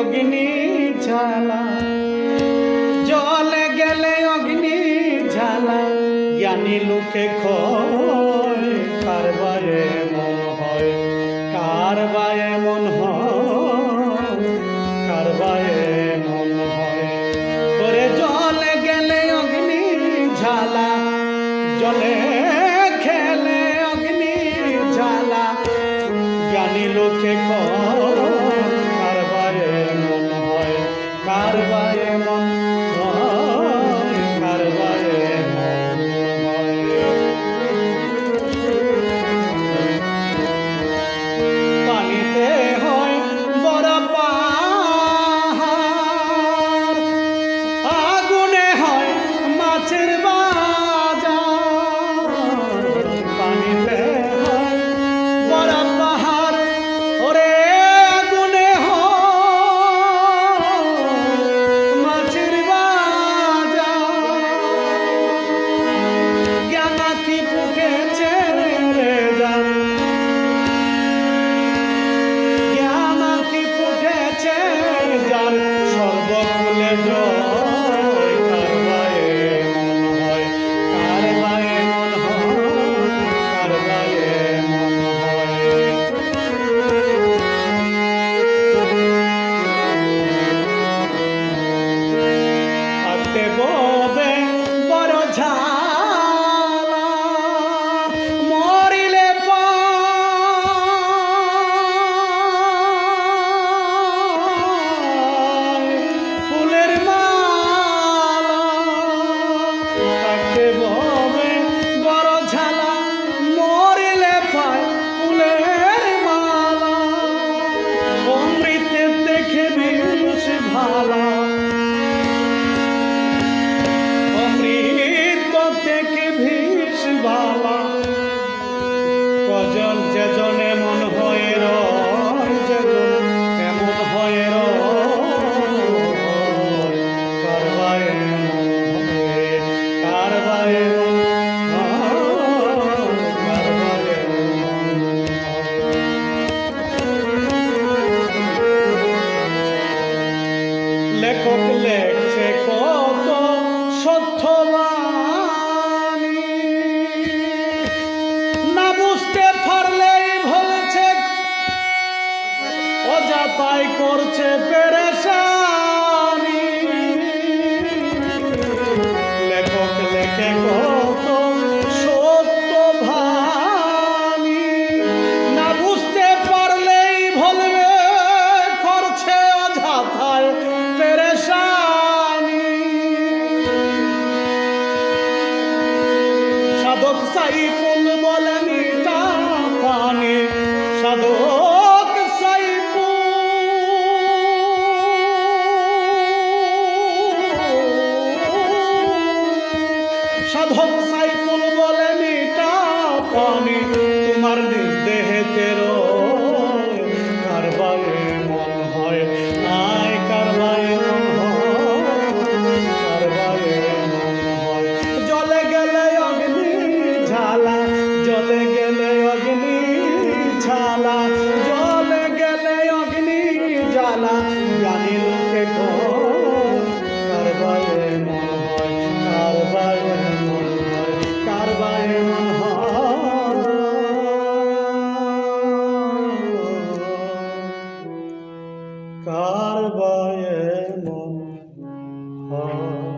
অগ্নি জ্বালা, জলে গেলে অগ্নি জ্বালা, জ্ঞানী লোকে কয় কার বা এমন হয়, কার বা এমন হয়, কার বা এমন হয়। ওরে জলে গেলে অগ্নি জ্বালা, জলে খেলে অগ্নি জ্বালা, জ্ঞানী লোকে কার বা এমন হয়, কার বা এমন হয়, কার বা এমন হয়। পানিতে হয় বড় পাহাড়, আগুনে হয় মাছের বাজার। পানিতে হয় বড় পাহাড়, ওরে আগুনে হয় মাছের বাজার। জ্ঞান কি ফুটেছে রে জান, জ্ঞান কি ফুটেছে যার সর্বকুলে জয়, কার বা এমন হয়, কার বা এমন হয়, কার বা এমন হয়। হাতে ববে বড় ঝালা, মরিলে পায় ফুলের মালা। হাতে ববে বড় ঝালা, মরিলে পায় ফুলের মালা। অমৃতের দেখে বিষ ভালা, অমৃত থেকে বিষ বালা। কজন যেজন এমন হয় রয়, যেজন এমন হয় রয়, কার বা এমন হয়, কার বা এমন হয়, কার বা এমন হয়। লেখক লেখছে কত সত্যবাণী, না বুঝতে পারলেই বলছে অযথাই করছে পেরেশানি। লেখক লেখে কত সত্যবাণী, না বুঝতে পারলেই বলবে করছে অযথাই পেরেশানি। সাধক সাইফুল বলেন তা পানি, সাধক সাধক সাইফুল বলেন এটা পানি, তোমার নিজ দেহেতে রয়, কার বা এমন হয়, আয় কার বা এমন হয়, কার বা এমন হয়। জলে গেলে অগ্নি ঝালা, জলে গেলে অগ্নি ঝালা, জলে গেলে অগ্নি জ্বালা, জ্ঞানী লোকে কার বা এমন হয়, কার বা এমন হয়, কার বা এমন হয়, কার বা এমন হয়।